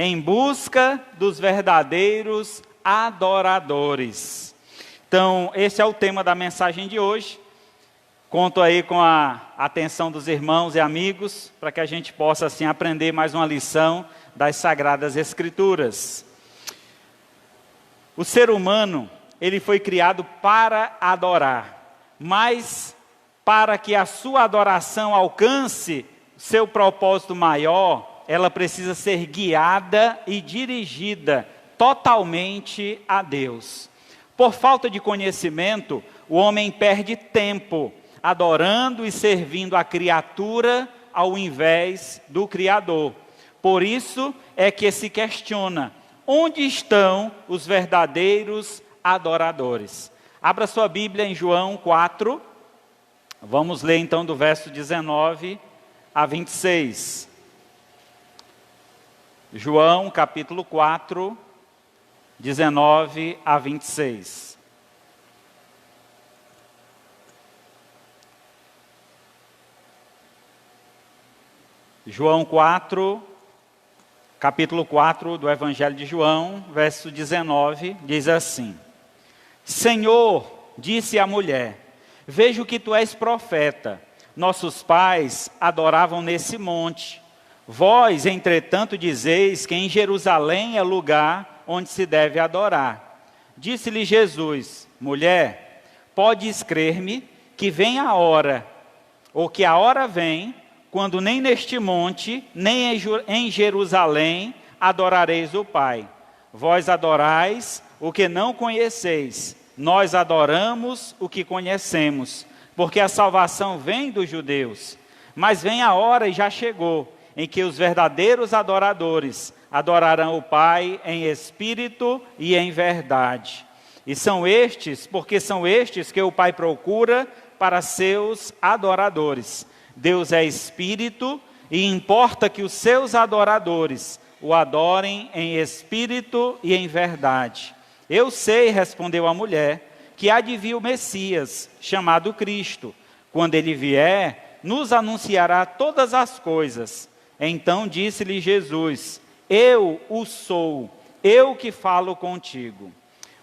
em busca dos verdadeiros adoradores. Então, esse é o tema da mensagem de hoje. Conto aí com a atenção dos irmãos e amigos, para que a gente possa assim aprender mais uma lição das Sagradas Escrituras. O ser humano, ele foi criado para adorar, mas para que a sua adoração alcance seu propósito maior, ela precisa ser guiada e dirigida totalmente a Deus. Por falta de conhecimento, o homem perde tempo adorando e servindo a criatura ao invés do Criador. Por isso é que se questiona, onde estão os verdadeiros adoradores? Abra sua Bíblia em João 4, vamos ler então do verso 19 a 26. João capítulo 4, 19 a 26. João 4, capítulo 4 do Evangelho de João, verso 19, diz assim: Senhor, disse a mulher, vejo que tu és profeta. Nossos pais adoravam nesse monte. Vós, entretanto, dizeis que em Jerusalém é lugar onde se deve adorar. Disse-lhe Jesus, mulher, podes crer-me que vem a hora, ou que a hora vem, quando nem neste monte, nem em Jerusalém adorareis o Pai. Vós adorais o que não conheceis, nós adoramos o que conhecemos, porque a salvação vem dos judeus. Mas vem a hora e já chegou, em que os verdadeiros adoradores adorarão o Pai em espírito e em verdade. E são estes, porque são estes que o Pai procura para seus adoradores. Deus é espírito e importa que os seus adoradores o adorem em espírito e em verdade. Eu sei, respondeu a mulher, que há de vir o Messias, chamado Cristo. Quando ele vier, nos anunciará todas as coisas. Então disse-lhe Jesus, eu o sou, eu que falo contigo.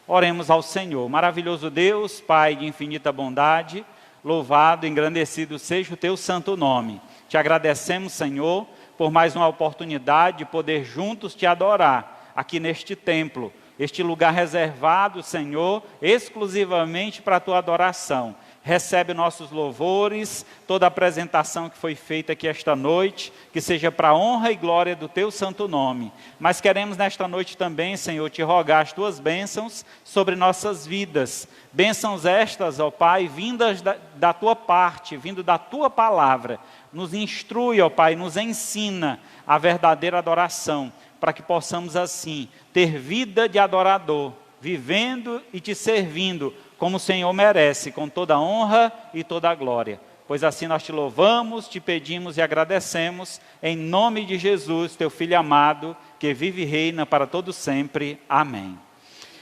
Oremos ao Senhor. Maravilhoso Deus, Pai de infinita bondade, louvado, engrandecido seja o teu santo nome. Te agradecemos, Senhor, por mais uma oportunidade de poder juntos te adorar aqui neste templo, este lugar reservado, Senhor, exclusivamente para a tua adoração. Recebe nossos louvores, toda a apresentação que foi feita aqui esta noite, que seja para a honra e glória do teu santo nome. Mas queremos nesta noite também, Senhor, te rogar as tuas bênçãos sobre nossas vidas. Bênçãos estas, ó Pai, vindas da tua parte, vindo da tua palavra. Nos instrui, ó Pai, nos ensina a verdadeira adoração, para que possamos assim ter vida de adorador, vivendo e te servindo, como o Senhor merece, com toda a honra e toda a glória. Pois assim nós te louvamos, te pedimos e agradecemos, em nome de Jesus, teu Filho amado, que vive e reina para todo sempre. Amém.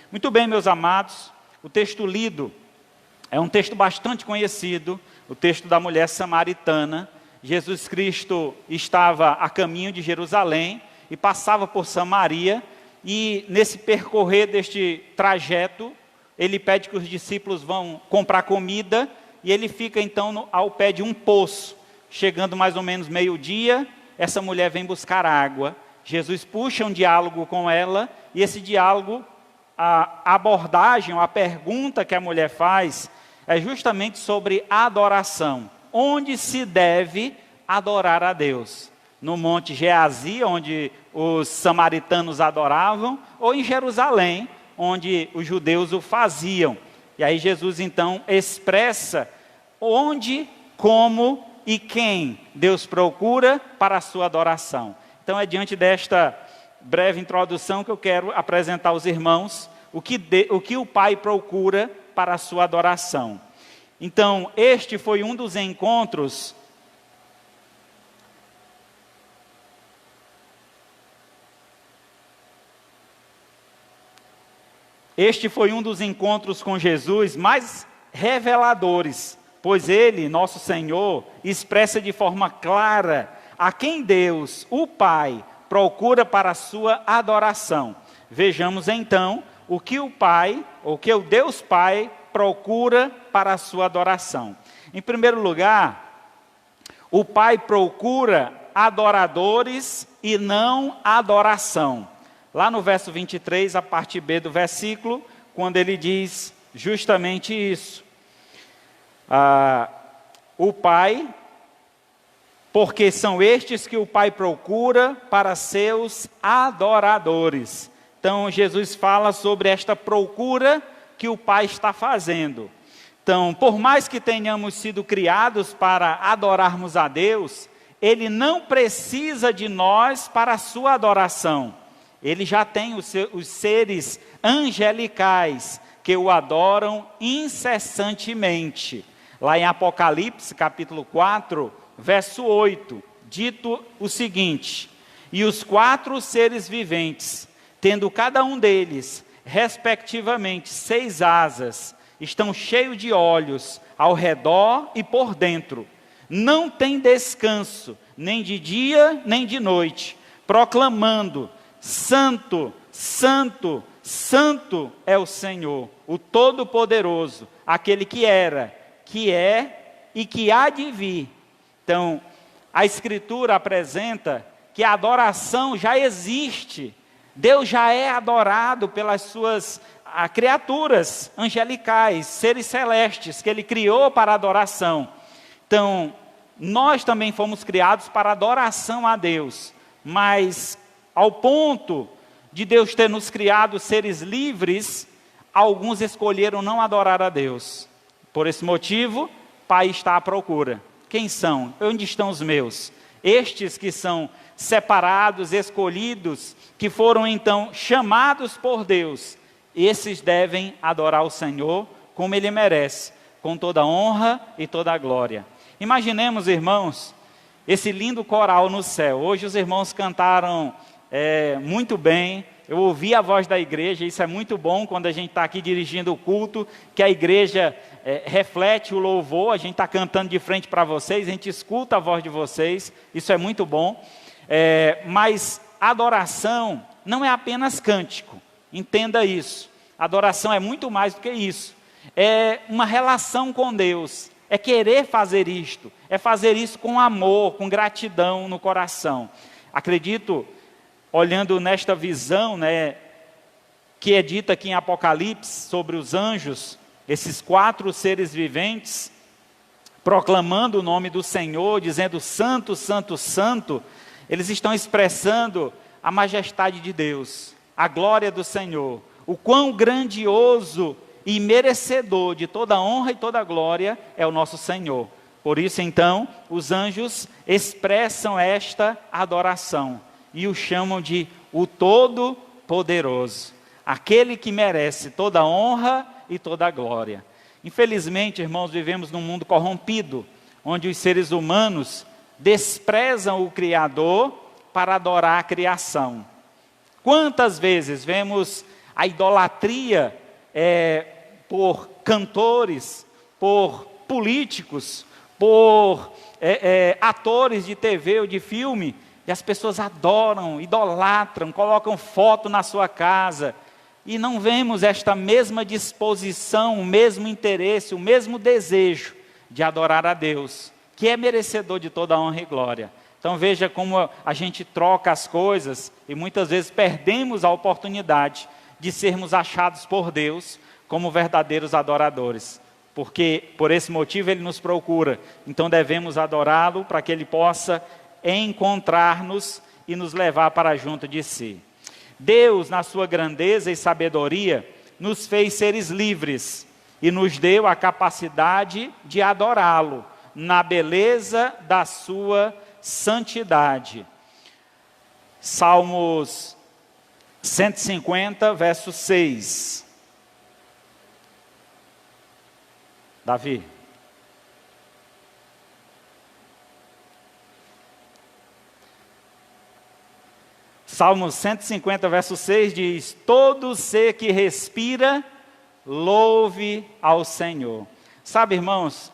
Muito bem, meus amados, o texto lido é um texto bastante conhecido, o texto da mulher samaritana. Jesus Cristo estava a caminho de Jerusalém e passava por Samaria, e nesse percorrer deste trajeto, ele pede que os discípulos vão comprar comida, e ele fica então ao pé de um poço. Chegando mais ou menos meio-dia, essa mulher vem buscar água. Jesus puxa um diálogo com ela, e esse diálogo, a abordagem, a pergunta que a mulher faz, é justamente sobre a adoração. Onde se deve adorar a Deus? No Monte Geazi, onde os samaritanos adoravam, ou em Jerusalém, onde os judeus o faziam. E aí Jesus então expressa onde, como e quem Deus procura para a sua adoração. Então é diante desta breve introdução que eu quero apresentar aos irmãos o que o Pai procura para a sua adoração. Então este foi um dos encontros com Jesus mais reveladores, pois ele, nosso Senhor, expressa de forma clara a quem Deus, o Pai, procura para a sua adoração. Vejamos então o que o Pai, ou que o Deus Pai procura para a sua adoração. Em primeiro lugar, o Pai procura adoradores e não adoração. Lá no verso 23, a parte B do versículo, quando ele diz justamente isso. O Pai, porque são estes que o Pai procura para seus adoradores. Então, Jesus fala sobre esta procura que o Pai está fazendo. Então, por mais que tenhamos sido criados para adorarmos a Deus, Ele não precisa de nós para a sua adoração. Ele já tem os seres angelicais que o adoram incessantemente. Lá em Apocalipse, capítulo 4, verso 8, dito o seguinte: e os 4 seres viventes, tendo cada um deles, respectivamente, 6 asas, estão cheios de olhos ao redor e por dentro. Não tem descanso, nem de dia, nem de noite, proclamando: Santo, Santo, Santo é o Senhor, o Todo-Poderoso, aquele que era, que é e que há de vir. Então, a Escritura apresenta que a adoração já existe. Deus já é adorado pelas suas criaturas angelicais, seres celestes, que Ele criou para adoração. Então, nós também fomos criados para adoração a Deus, mas ao ponto de Deus ter nos criado seres livres, alguns escolheram não adorar a Deus. Por esse motivo, o Pai está à procura. Quem são? Onde estão os meus? Estes que são separados, escolhidos, que foram então chamados por Deus, esses devem adorar o Senhor como Ele merece, com toda a honra e toda a glória. Imaginemos, irmãos, esse lindo coral no céu. Hoje os irmãos cantaram muito bem. Eu ouvi a voz da igreja. Isso é muito bom quando a gente está aqui dirigindo o culto, que a igreja reflete o louvor. A gente está cantando de frente para vocês, a gente escuta a voz de vocês. Isso é muito bom. Mas adoração não é apenas cântico. Entenda isso. Adoração é muito mais do que isso. É uma relação com Deus. É querer fazer isto. É fazer isso com amor, com gratidão no coração. Acredito, olhando nesta visão, que é dita aqui em Apocalipse sobre os anjos, esses 4 seres viventes, proclamando o nome do Senhor, dizendo Santo, Santo, Santo, eles estão expressando a majestade de Deus, a glória do Senhor, o quão grandioso e merecedor de toda honra e toda glória é o nosso Senhor. Por isso, então, os anjos expressam esta adoração e o chamam de o Todo-Poderoso, aquele que merece toda honra e toda glória. Infelizmente, irmãos, vivemos num mundo corrompido, onde os seres humanos desprezam o Criador para adorar a criação. Quantas vezes vemos a idolatria por cantores, por políticos, por atores de TV ou de filme, e as pessoas adoram, idolatram, colocam foto na sua casa, e não vemos esta mesma disposição, o mesmo interesse, o mesmo desejo de adorar a Deus, que é merecedor de toda a honra e glória. Então veja como a gente troca as coisas, e muitas vezes perdemos a oportunidade de sermos achados por Deus como verdadeiros adoradores. Porque por esse motivo Ele nos procura, então devemos adorá-lo para que Ele possa encontrar-nos e nos levar para junto de si. Deus, na sua grandeza e sabedoria, nos fez seres livres e nos deu a capacidade de adorá-lo na beleza da sua santidade. Salmos 150, verso 6. Davi. Salmo 150, verso 6 diz: todo ser que respira, louve ao Senhor. Sabe, irmãos,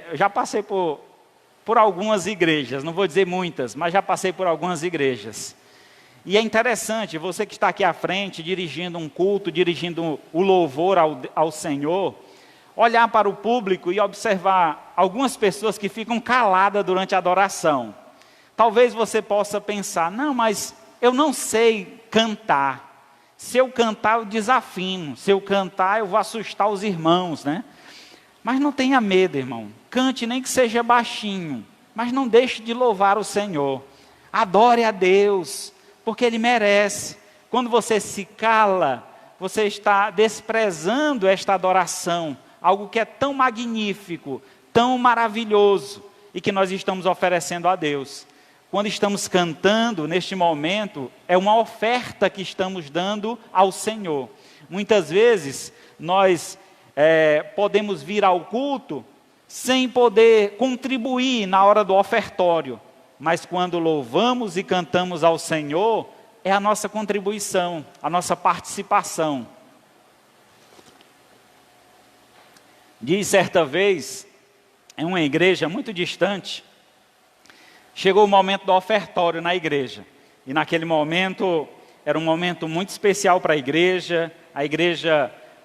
eu já passei por algumas igrejas, não vou dizer muitas, mas já passei por algumas igrejas. E é interessante, você que está aqui à frente, dirigindo um culto, dirigindo o louvor ao Senhor, olhar para o público e observar algumas pessoas que ficam caladas durante a adoração. Talvez você possa pensar, não, mas eu não sei cantar. Se eu cantar, eu desafino. Se eu cantar, eu vou assustar os irmãos, né? Mas não tenha medo, irmão. Cante, nem que seja baixinho. Mas não deixe de louvar o Senhor. Adore a Deus, porque Ele merece. Quando você se cala, você está desprezando esta adoração. Algo que é tão magnífico, tão maravilhoso, e que nós estamos oferecendo a Deus. Quando estamos cantando, neste momento, é uma oferta que estamos dando ao Senhor. Muitas vezes, nós podemos vir ao culto sem poder contribuir na hora do ofertório. Mas quando louvamos e cantamos ao Senhor, é a nossa contribuição, a nossa participação. Diz certa vez, em uma igreja muito distante, chegou o momento do ofertório na igreja. E naquele momento, era um momento muito especial para a igreja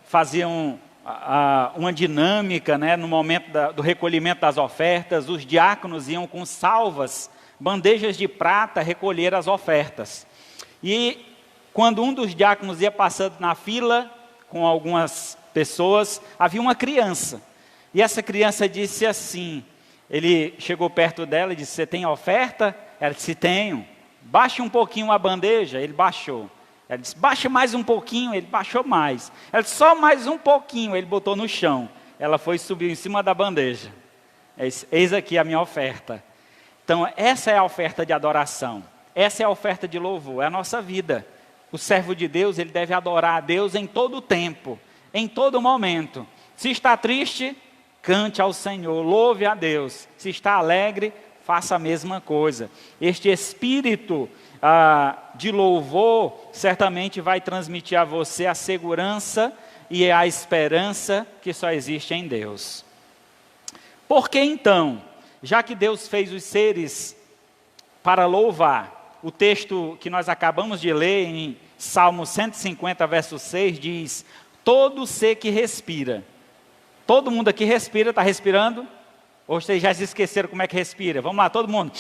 fazia uma dinâmica, né, no momento do recolhimento das ofertas. Os diáconos iam com salvas, bandejas de prata, recolher as ofertas. E quando um dos diáconos ia passando na fila, com algumas pessoas, havia uma criança. E essa criança disse assim, ele chegou perto dela e disse, você tem oferta? Ela disse, tenho. Baixe um pouquinho a bandeja. Ele baixou. Ela disse, baixe mais um pouquinho. Ele baixou mais. Ela disse, só mais um pouquinho. Ele botou no chão. Ela foi e subiu em cima da bandeja. Eis aqui a minha oferta. Então, essa é a oferta de adoração. Essa é a oferta de louvor. É a nossa vida. O servo de Deus, ele deve adorar a Deus em todo o tempo, em todo momento. Se está triste, cante ao Senhor, louve a Deus. Se está alegre, faça a mesma coisa. Este espírito de louvor certamente vai transmitir a você a segurança e a esperança que só existe em Deus. Por que então, já que Deus fez os seres para louvar, o texto que nós acabamos de ler em Salmo 150, verso 6, diz, todo ser que respira. Todo mundo aqui respira, está respirando? Ou vocês já se esqueceram como é que respira? Vamos lá, todo mundo.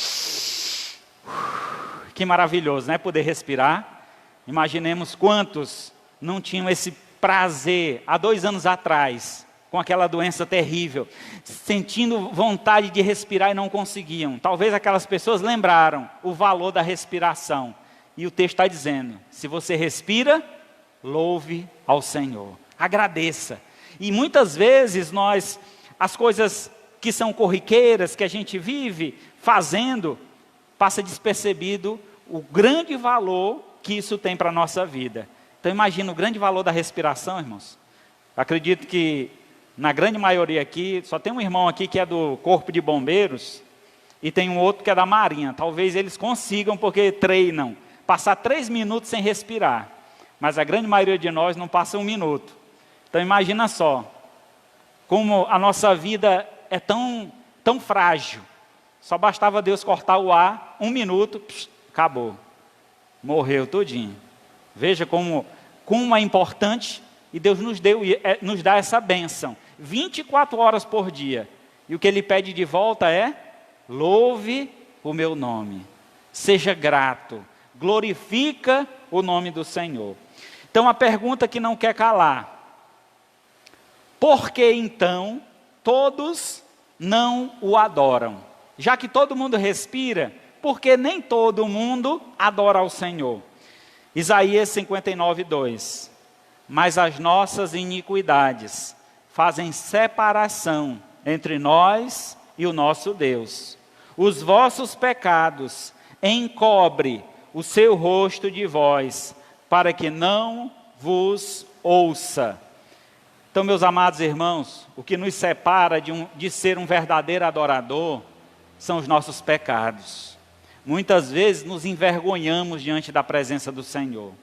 Que maravilhoso, né? Poder respirar. Imaginemos quantos não tinham esse prazer há 2 anos atrás, com aquela doença terrível, sentindo vontade de respirar e não conseguiam. Talvez aquelas pessoas lembraram o valor da respiração. E o texto está dizendo, se você respira, louve ao Senhor. Agradeça. E muitas vezes as coisas que são corriqueiras, que a gente vive fazendo, passa despercebido o grande valor que isso tem para a nossa vida. Então imagina o grande valor da respiração, irmãos. Acredito que na grande maioria aqui, só tem um irmão aqui que é do Corpo de Bombeiros, e tem um outro que é da Marinha. Talvez eles consigam, porque treinam, passar 3 minutos sem respirar. Mas a grande maioria de nós não passa 1 minuto. Então imagina só, como a nossa vida é tão frágil. Só bastava Deus cortar o ar, 1 minuto, acabou. Morreu tudinho. Veja como é importante, e Deus nos dá essa bênção. 24 horas por dia. E o que Ele pede de volta é, louve o meu nome. Seja grato. Glorifica o nome do Senhor. Então a pergunta que não quer calar. Por que então todos não o adoram? Já que todo mundo respira, por que nem todo mundo adora ao Senhor? Isaías 59, 2. Mas as nossas iniquidades fazem separação entre nós e o nosso Deus. Os vossos pecados encobrem o seu rosto de vós, para que não vos ouça. Então, meus amados irmãos, o que nos separa de ser um verdadeiro adorador são os nossos pecados. Muitas vezes nos envergonhamos diante da presença do Senhor.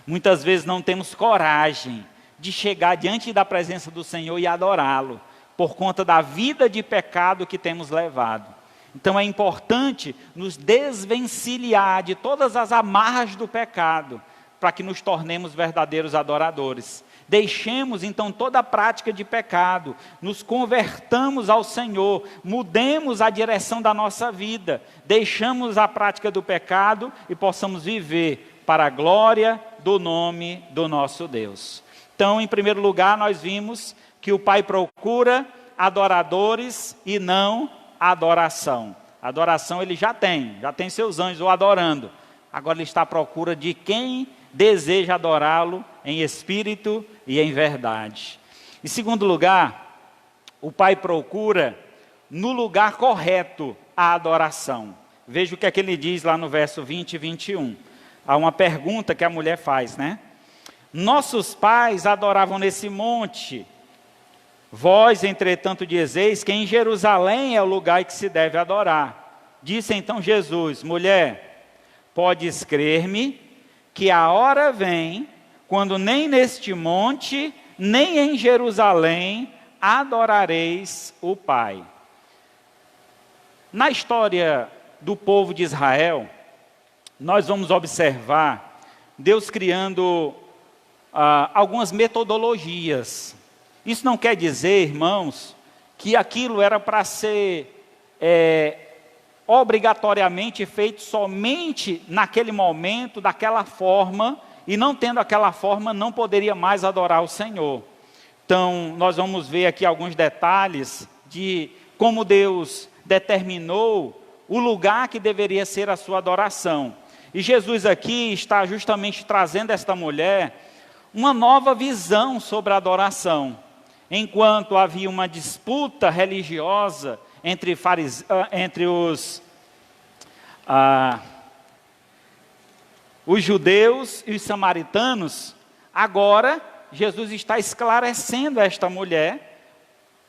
Muitas vezes não temos coragem de chegar diante da presença do Senhor e adorá-lo, por conta da vida de pecado que temos levado. Então é importante nos desvencilhar de todas as amarras do pecado, para que nos tornemos verdadeiros adoradores. Deixemos então toda a prática de pecado, nos convertamos ao Senhor, mudemos a direção da nossa vida, deixamos a prática do pecado e possamos viver para a glória do nome do nosso Deus. Então, em primeiro lugar, nós vimos que o Pai procura adoradores e não adoração. Adoração ele já tem seus anjos o adorando. Agora ele está à procura de quem deseja adorá-lo em espírito e em verdade. Em segundo lugar, o Pai procura no lugar correto a adoração. Veja o que é que ele diz lá no verso 20 e 21. Há uma pergunta que a mulher faz, né? Nossos pais adoravam nesse monte. Vós, entretanto, dizeis que em Jerusalém é o lugar em que se deve adorar. Disse então Jesus: mulher, podes crer-me que a hora vem, quando nem neste monte, nem em Jerusalém, adorareis o Pai. Na história do povo de Israel, nós vamos observar Deus criando algumas metodologias. Isso não quer dizer, irmãos, que aquilo era para ser obrigatoriamente feito somente naquele momento, daquela forma, e não tendo aquela forma, não poderia mais adorar o Senhor. Então, nós vamos ver aqui alguns detalhes de como Deus determinou o lugar que deveria ser a sua adoração. E Jesus aqui está justamente trazendo a esta mulher uma nova visão sobre a adoração. Enquanto havia uma disputa religiosa entre os judeus e os samaritanos, agora Jesus está esclarecendo a esta mulher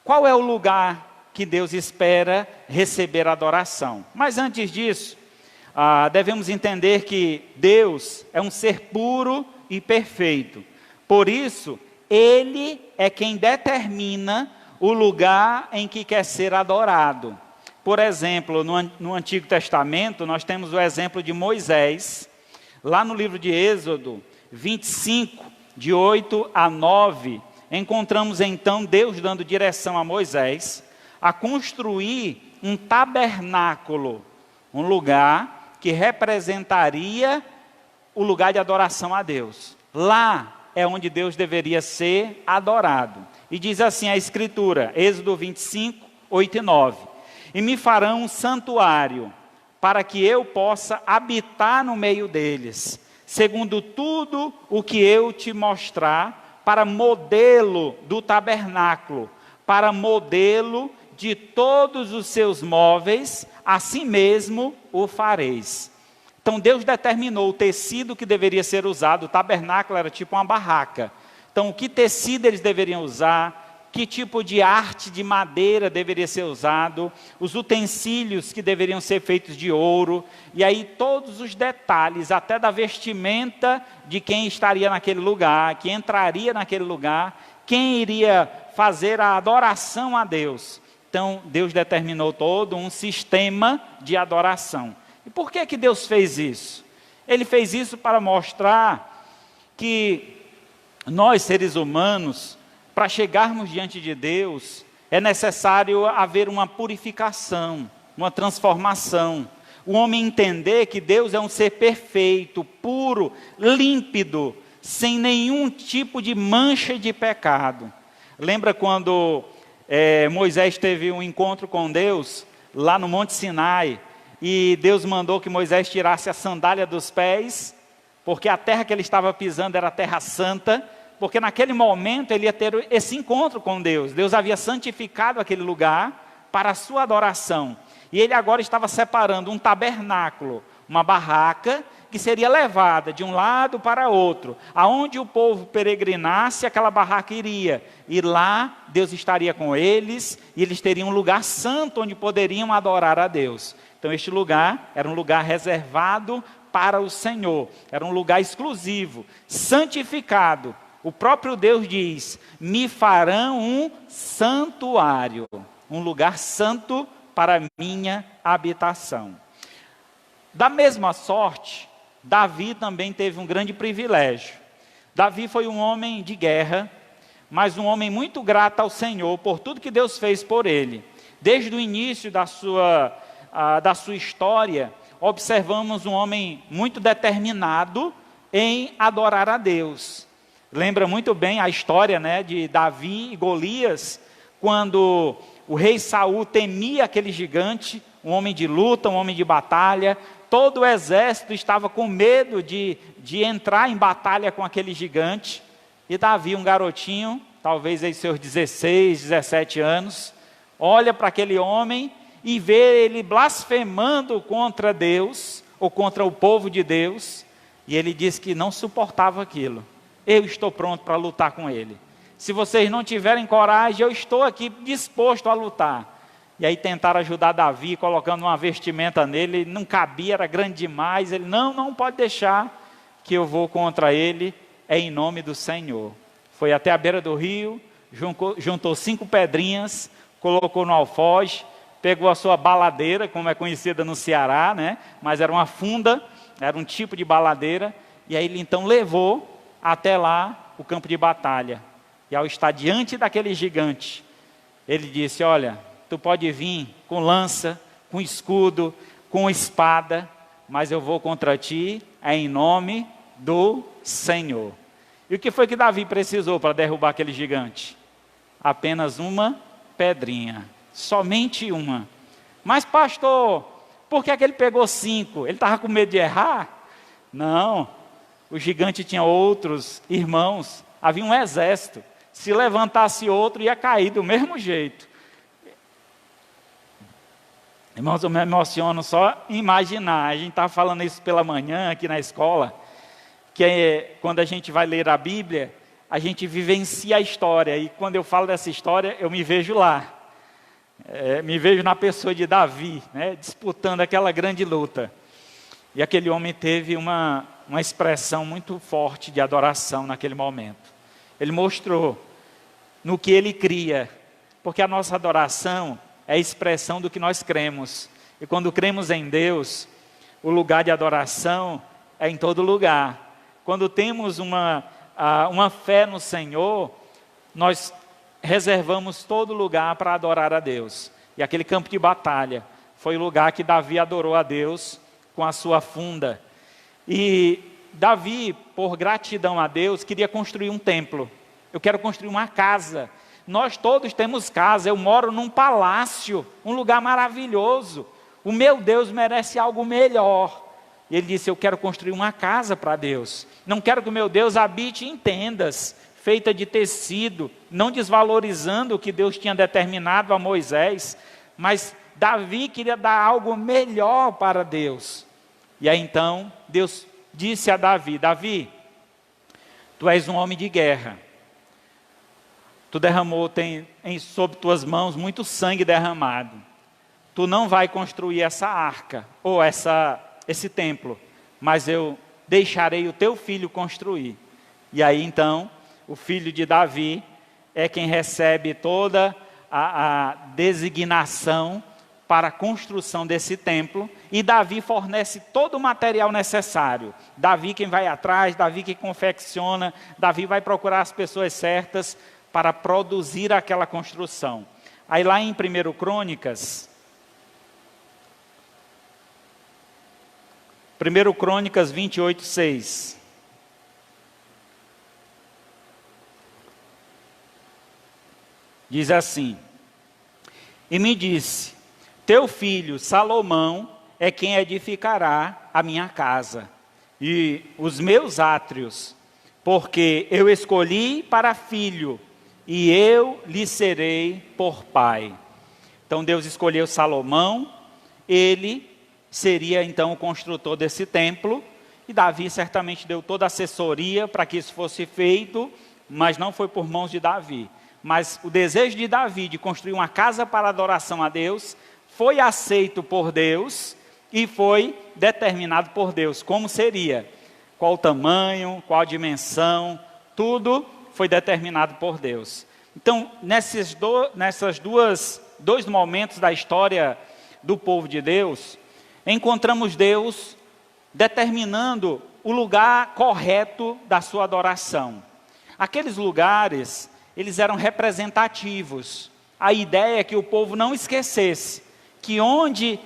qual é o lugar que Deus espera receber adoração. Mas antes disso, devemos entender que Deus é um ser puro e perfeito. Por isso, Ele é quem determina o lugar em que quer ser adorado. Por exemplo, no Antigo Testamento, nós temos o exemplo de Moisés. Lá no livro de Êxodo 25, de 8 a 9, encontramos então Deus dando direção a Moisés a construir um tabernáculo, um lugar que representaria o lugar de adoração a Deus. Lá é onde Deus deveria ser adorado. E diz assim a Escritura, Êxodo 25, 8 e 9. E me farão um santuário, para que eu possa habitar no meio deles, segundo tudo o que eu te mostrar, para modelo do tabernáculo, para modelo de todos os seus móveis, assim mesmo o fareis. Então Deus determinou o tecido que deveria ser usado. O tabernáculo era tipo uma barraca. Então que tecido eles deveriam usar, que tipo de arte de madeira deveria ser usado, os utensílios que deveriam ser feitos de ouro, e aí todos os detalhes, até da vestimenta de quem estaria naquele lugar, que entraria naquele lugar, quem iria fazer a adoração a Deus. Então Deus determinou todo um sistema de adoração. E por que Deus fez isso? Ele fez isso para mostrar que nós, seres humanos, para chegarmos diante de Deus, é necessário haver uma purificação, uma transformação. O homem entender que Deus é um ser perfeito, puro, límpido, sem nenhum tipo de mancha de pecado. Lembra quando Moisés teve um encontro com Deus, lá no Monte Sinai, e Deus mandou que Moisés tirasse a sandália dos pés, porque a terra que ele estava pisando era a terra santa, porque naquele momento ele ia ter esse encontro com Deus. Deus havia santificado aquele lugar para a sua adoração. E ele agora estava separando um tabernáculo, uma barraca, que seria levada de um lado para outro. Aonde o povo peregrinasse, aquela barraca iria. E lá Deus estaria com eles, e eles teriam um lugar santo onde poderiam adorar a Deus. Então este lugar era um lugar reservado para o Senhor. Era um lugar exclusivo, santificado. O próprio Deus diz, me farão um santuário. Um lugar santo para a minha habitação. Da mesma sorte, Davi também teve um grande privilégio. Davi foi um homem de guerra, mas um homem muito grato ao Senhor por tudo que Deus fez por ele. Desde o início da sua história, observamos um homem muito determinado em adorar a Deus. Lembra muito bem a história, né, de Davi e Golias, quando o rei Saul temia aquele gigante, um homem de luta, um homem de batalha. Todo o exército estava com medo de entrar em batalha com aquele gigante. E Davi, um garotinho, talvez aí seus 16, 17 anos, olha para aquele homem e vê ele blasfemando contra Deus, ou contra o povo de Deus, e ele diz que não suportava aquilo. Eu estou pronto para lutar com ele. Se vocês não tiverem coragem, eu estou aqui disposto a lutar. E aí tentaram ajudar Davi, colocando uma vestimenta nele, não cabia, era grande demais. Ele, não pode deixar que eu vou contra ele, é em nome do Senhor. Foi até a beira do rio, juntou 5 pedrinhas, colocou no alfoge, pegou a sua baladeira, como é conhecida no Ceará, né? Mas era uma funda, era um tipo de baladeira, e aí ele então levou até lá o campo de batalha. E ao estar diante daquele gigante, ele disse, olha, tu pode vir com lança, com escudo, com espada, mas eu vou contra ti, é em nome do Senhor. E o que foi que Davi precisou para derrubar aquele gigante? Apenas uma pedrinha, somente uma. Mas pastor, por que é que ele pegou 5? Ele estava com medo de errar? Não, o gigante tinha outros irmãos, havia um exército. Se levantasse outro, ia cair do mesmo jeito. Irmãos, eu me emociono só em imaginar. A gente estava falando isso pela manhã aqui na escola, que quando a gente vai ler a Bíblia, a gente vivencia a história. E quando eu falo dessa história, eu me vejo lá. Me vejo na pessoa de Davi, né, disputando aquela grande luta. E aquele homem teve uma expressão muito forte de adoração naquele momento. Ele mostrou no que ele cria, porque a nossa adoração é a expressão do que nós cremos. E quando cremos em Deus, o lugar de adoração é em todo lugar. Quando temos uma fé no Senhor, nós reservamos todo lugar para adorar a Deus. E aquele campo de batalha foi o lugar que Davi adorou a Deus com a sua funda. E Davi, por gratidão a Deus, queria construir um templo. Eu quero construir uma casa. Nós todos temos casa. Eu moro num palácio, um lugar maravilhoso. O meu Deus merece algo melhor. E ele disse, eu quero construir uma casa para Deus. Não quero que o meu Deus habite em tendas, feita de tecido, não desvalorizando o que Deus tinha determinado a Moisés. Mas Davi queria dar algo melhor para Deus. E aí então, Deus disse a Davi, Davi, tu és um homem de guerra. Tu tem sob tuas mãos muito sangue derramado. Tu não vai construir essa arca, ou esse templo, mas eu deixarei o teu filho construir. E aí então, o filho de Davi é quem recebe toda a designação para a construção desse templo, e Davi fornece todo o material necessário. Davi quem vai atrás, Davi que confecciona, Davi vai procurar as pessoas certas para produzir aquela construção. Aí lá em 1 Crônicas 28:6. Diz assim, e me disse, teu filho Salomão é quem edificará a minha casa e os meus átrios, porque eu escolhi para filho, e eu lhe serei por pai. Então Deus escolheu Salomão, ele seria então o construtor desse templo, e Davi certamente deu toda a assessoria para que isso fosse feito, mas não foi por mãos de Davi. Mas o desejo de Davi de construir uma casa para adoração a Deus, foi aceito por Deus, e foi determinado por Deus, como seria, qual o tamanho, qual a dimensão, tudo foi determinado por Deus. Então, nesses dois momentos da história do povo de Deus, encontramos Deus determinando o lugar correto da sua adoração. Aqueles lugares, eles eram representativos. A ideia é que o povo não esquecesse que onde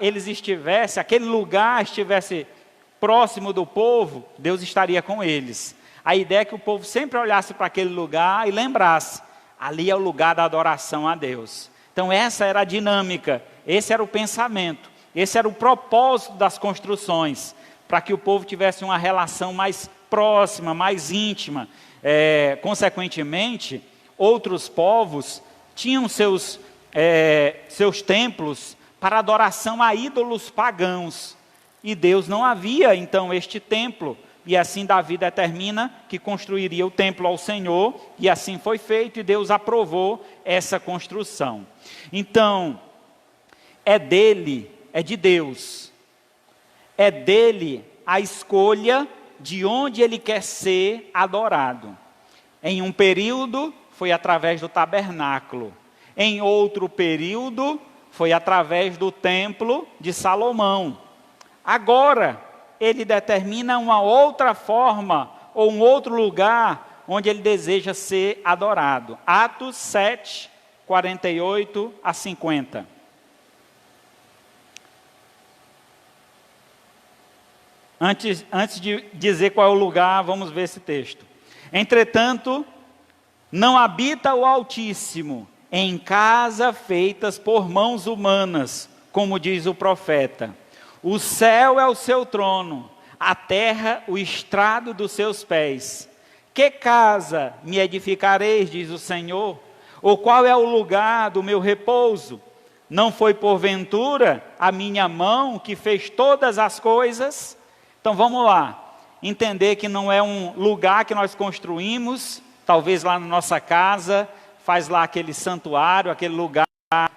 eles estivessem, aquele lugar estivesse próximo do povo, Deus estaria com eles. A ideia é que o povo sempre olhasse para aquele lugar e lembrasse, ali é o lugar da adoração a Deus. Então essa era a dinâmica, esse era o pensamento, esse era o propósito das construções, para que o povo tivesse uma relação mais próxima, mais íntima. Consequentemente, outros povos tinham seus templos para adoração a ídolos pagãos. E Deus não havia, então, este templo. E assim Davi determina que construiria o templo ao Senhor. E assim foi feito, e Deus aprovou essa construção. Então, é dele, é de Deus. É dele a escolha de onde ele quer ser adorado. Em um período, foi através do tabernáculo. Em outro período, foi através do templo de Salomão. Agora, ele determina uma outra forma, ou um outro lugar, onde ele deseja ser adorado. Atos 7, 48 a 50. Antes de dizer qual é o lugar, vamos ver esse texto. Entretanto, não habita o Altíssimo em casa feitas por mãos humanas, como diz o profeta. O céu é o seu trono, a terra o estrado dos seus pés. Que casa me edificareis, diz o Senhor? Ou qual é o lugar do meu repouso? Não foi porventura a minha mão que fez todas as coisas? Então vamos lá, entender que não é um lugar que nós construímos, talvez lá na nossa casa, faz lá aquele santuário, aquele lugar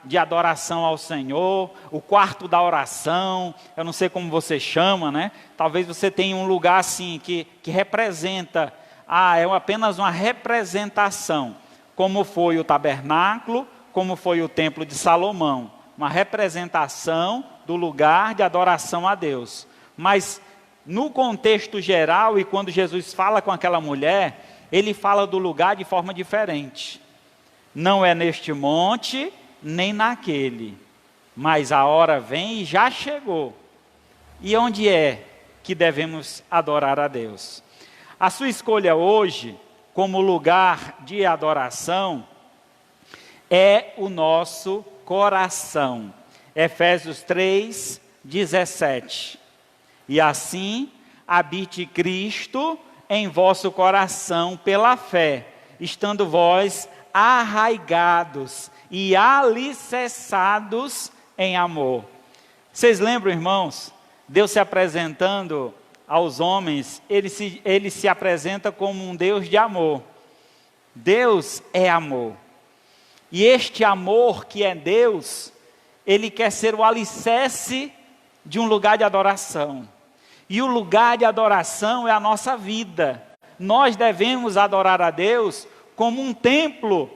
de adoração ao Senhor, o quarto da oração, eu não sei como você chama, né? Talvez você tenha um lugar assim que representa, é apenas uma representação, como foi o tabernáculo, como foi o templo de Salomão, uma representação do lugar de adoração a Deus. Mas no contexto geral, e quando Jesus fala com aquela mulher, ele fala do lugar de forma diferente. Não é neste monte, nem naquele, mas a hora vem e já chegou. E onde é que devemos adorar a Deus? A sua escolha hoje, como lugar de adoração, é o nosso coração. Efésios 3, 17. E assim, habite Cristo em vosso coração pela fé, estando vós arraigados e alicerçados em amor. Vocês lembram, irmãos, Deus se apresentando aos homens, ele se apresenta como um Deus de amor. Deus é amor. E este amor que é Deus, ele quer ser o alicerce de um lugar de adoração. E o lugar de adoração é a nossa vida. Nós devemos adorar a Deus como um templo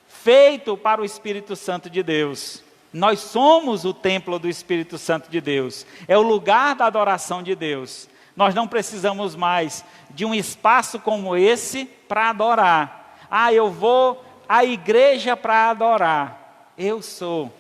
feito para o Espírito Santo de Deus. Nós somos o templo do Espírito Santo de Deus. É o lugar da adoração de Deus. Nós não precisamos mais de um espaço como esse para adorar. Eu vou à igreja para adorar. Eu sou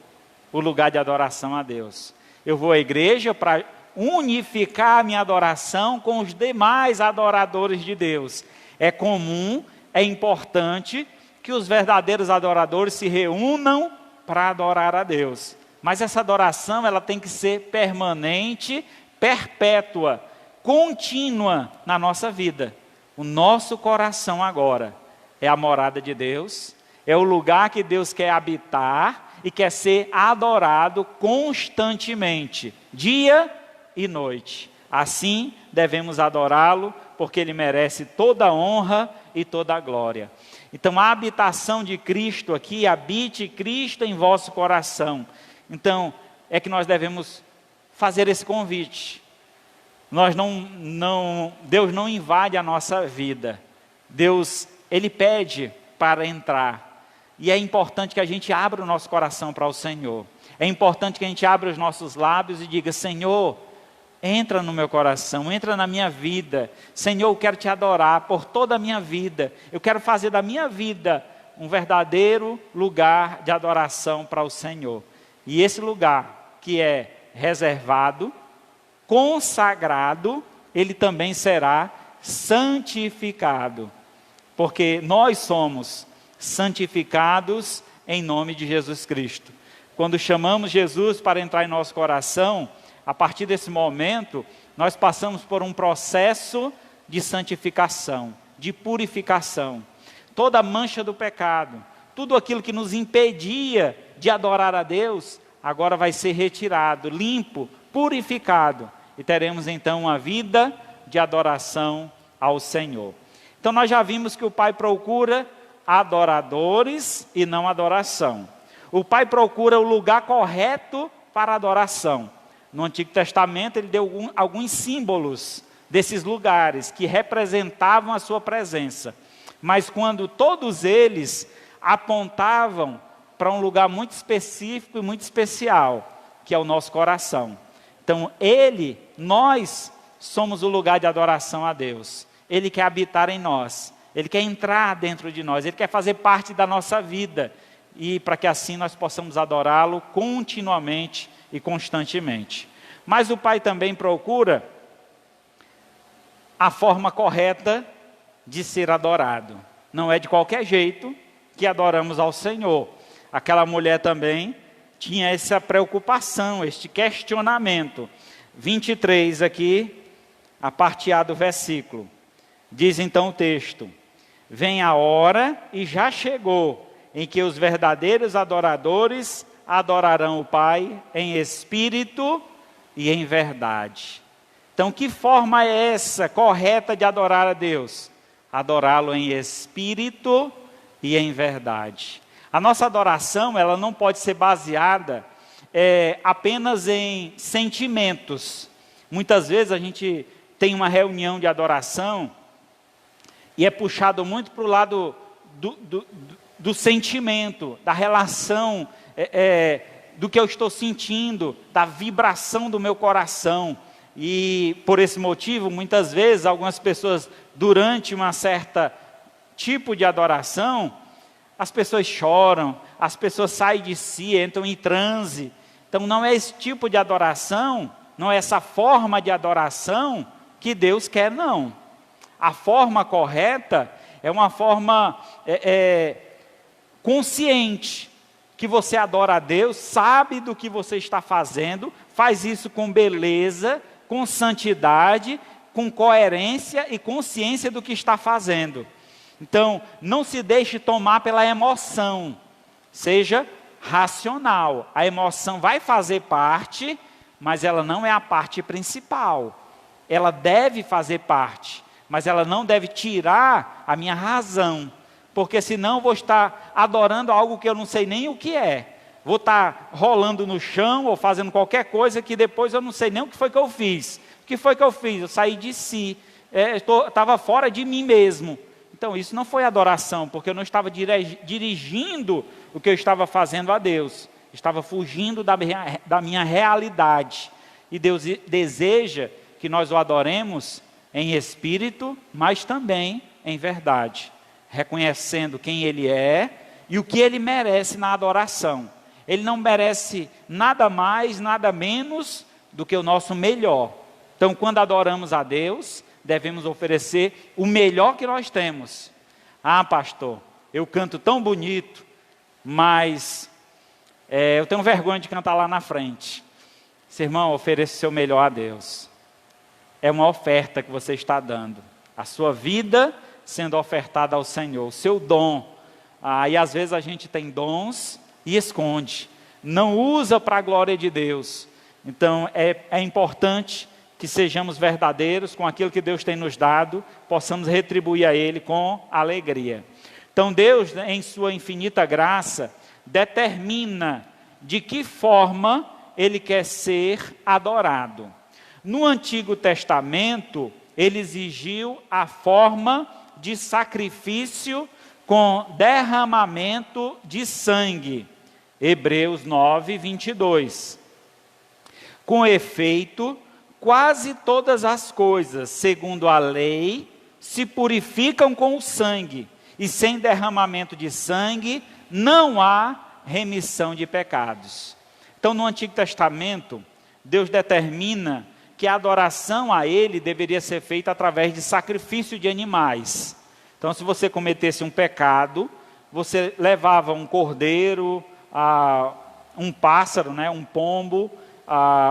o lugar de adoração a Deus. Eu vou à igreja para unificar a minha adoração com os demais adoradores de Deus. É comum, é importante que os verdadeiros adoradores se reúnam para adorar a Deus. Mas essa adoração, ela tem que ser permanente, perpétua, contínua na nossa vida. O nosso coração agora é a morada de Deus, é o lugar que Deus quer habitar e quer ser adorado constantemente, dia e noite. Assim devemos adorá-lo, porque ele merece toda a honra e toda a glória. Então a habitação de Cristo aqui, habite Cristo em vosso coração. Então é que nós devemos fazer esse convite. Deus não invade a nossa vida. Deus, ele pede para entrar. E é importante que a gente abra o nosso coração para o Senhor. É importante que a gente abra os nossos lábios e diga: Senhor, entra no meu coração, entra na minha vida. Senhor, eu quero te adorar por toda a minha vida. Eu quero fazer da minha vida um verdadeiro lugar de adoração para o Senhor. E esse lugar que é reservado, consagrado, ele também será santificado. Porque nós somos santificados em nome de Jesus Cristo. Quando chamamos Jesus para entrar em nosso coração, a partir desse momento, nós passamos por um processo de santificação, de purificação. Toda a mancha do pecado, tudo aquilo que nos impedia de adorar a Deus, agora vai ser retirado, limpo, purificado. E teremos então uma vida de adoração ao Senhor. Então nós já vimos que o Pai procura adoradores e não adoração. O Pai procura o lugar correto para adoração. No Antigo Testamento ele deu alguns símbolos desses lugares que representavam a sua presença. Mas quando todos eles apontavam para um lugar muito específico e muito especial, que é o nosso coração. Então nós somos o lugar de adoração a Deus. Ele quer habitar em nós, Ele quer entrar dentro de nós, Ele quer fazer parte da nossa vida. E para que assim nós possamos adorá-lo continuamente e constantemente. Mas o Pai também procura a forma correta de ser adorado. Não é de qualquer jeito que adoramos ao Senhor. Aquela mulher também tinha essa preocupação, este questionamento. 23 aqui, a parte A do versículo. Diz então o texto: vem a hora e já chegou, em que os verdadeiros adoradores adorarão o Pai em espírito e em verdade. Então, que forma é essa correta de adorar a Deus? Adorá-lo em espírito e em verdade. A nossa adoração, ela não pode ser baseada apenas em sentimentos. Muitas vezes a gente tem uma reunião de adoração e é puxado muito para o lado do sentimento, da relação, do que eu estou sentindo, da vibração do meu coração. E por esse motivo, muitas vezes, algumas pessoas, durante uma certa tipo de adoração, as pessoas choram, as pessoas saem de si, entram em transe. Então não é esse tipo de adoração, não é essa forma de adoração que Deus quer, não. A forma correta é uma forma consciente, que você adora a Deus, sabe do que você está fazendo, faz isso com beleza, com santidade, com coerência e consciência do que está fazendo. Então, não se deixe tomar pela emoção, seja racional. A emoção vai fazer parte, mas ela não é a parte principal. Ela deve fazer parte, mas ela não deve tirar a minha razão, porque senão eu vou estar adorando algo que eu não sei nem o que é. Vou estar rolando no chão ou fazendo qualquer coisa que depois eu não sei nem o que foi que eu fiz. O que foi que eu fiz? Eu saí de si, estava fora de mim mesmo. Então isso não foi adoração, porque eu não estava dirigindo o que eu estava fazendo a Deus. Estava fugindo da minha realidade. E Deus deseja que nós o adoremos em espírito, mas também em verdade. Reconhecendo quem Ele é e o que Ele merece na adoração. Ele não merece nada mais, nada menos do que o nosso melhor. Então, quando adoramos a Deus, devemos oferecer o melhor que nós temos. Ah, pastor, eu canto tão bonito, mas eu tenho vergonha de cantar lá na frente. Seu irmão, ofereça o seu melhor a Deus. É uma oferta que você está dando. A sua vida sendo ofertada ao Senhor, o seu dom. E às vezes a gente tem dons e esconde, não usa para a glória de Deus. Então é importante que sejamos verdadeiros com aquilo que Deus tem nos dado, possamos retribuir a Ele com alegria. Então Deus, em sua infinita graça, determina de que forma Ele quer ser adorado. No Antigo Testamento, Ele exigiu a forma de sacrifício com derramamento de sangue. Hebreus 9, 22. Com efeito, quase todas as coisas, segundo a lei, se purificam com o sangue, e sem derramamento de sangue não há remissão de pecados. Então, no Antigo Testamento, Deus determina que a adoração a Ele deveria ser feita através de sacrifício de animais. Então, se você cometesse um pecado, você levava um cordeiro, um pássaro, um pombo,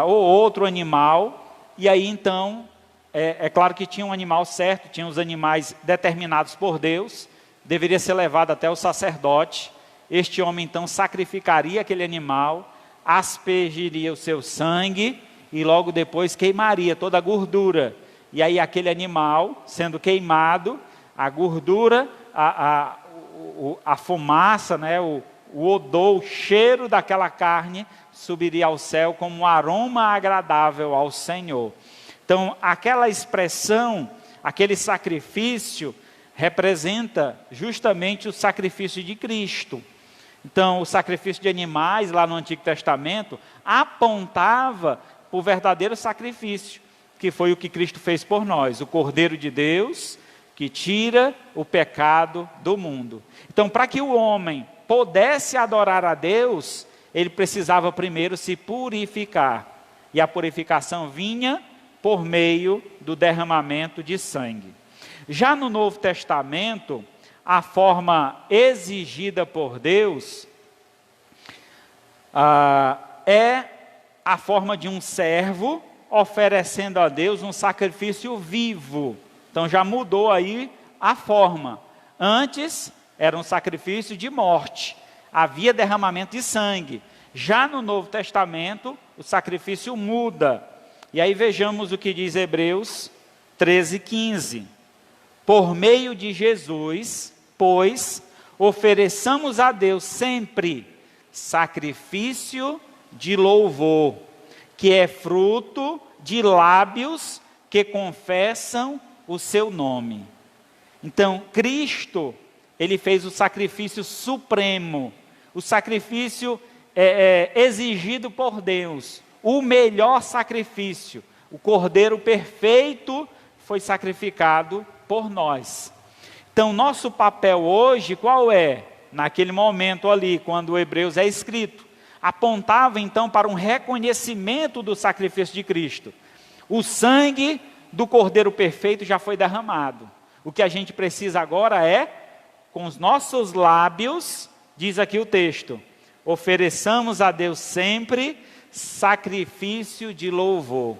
ou outro animal, e aí então, é claro que tinha um animal certo, tinha os animais determinados por Deus, deveria ser levado até o sacerdote. Este homem então sacrificaria aquele animal, aspergiria o seu sangue, e logo depois queimaria toda a gordura. E aí aquele animal, sendo queimado, a gordura, a fumaça, o odor, o cheiro daquela carne subiria ao céu como um aroma agradável ao Senhor. Então, aquela expressão, aquele sacrifício, representa justamente o sacrifício de Cristo. Então, o sacrifício de animais, lá no Antigo Testamento, apontava para o verdadeiro sacrifício, que foi o que Cristo fez por nós, o Cordeiro de Deus, que tira o pecado do mundo. Então, para que o homem pudesse adorar a Deus, ele precisava primeiro se purificar. E a purificação vinha por meio do derramamento de sangue. Já no Novo Testamento, a forma exigida por Deus é a forma de um servo oferecendo a Deus um sacrifício vivo. Então já mudou aí a forma. Antes era um sacrifício de morte, havia derramamento de sangue. Já no Novo Testamento, o sacrifício muda. E aí vejamos o que diz Hebreus 13, 15. Por meio de Jesus, pois, ofereçamos a Deus sempre sacrifício de louvor, que é fruto de lábios que confessam o seu nome. Então, Cristo, Ele fez o sacrifício supremo, o sacrifício exigido por Deus, o melhor sacrifício, o Cordeiro perfeito foi sacrificado por nós. Então, nosso papel hoje, qual é? Naquele momento ali, quando o Hebreus é escrito, apontava então para um reconhecimento do sacrifício de Cristo. O sangue do Cordeiro perfeito já foi derramado. O que a gente precisa agora é, com os nossos lábios, diz aqui o texto, ofereçamos a Deus sempre sacrifício de louvor.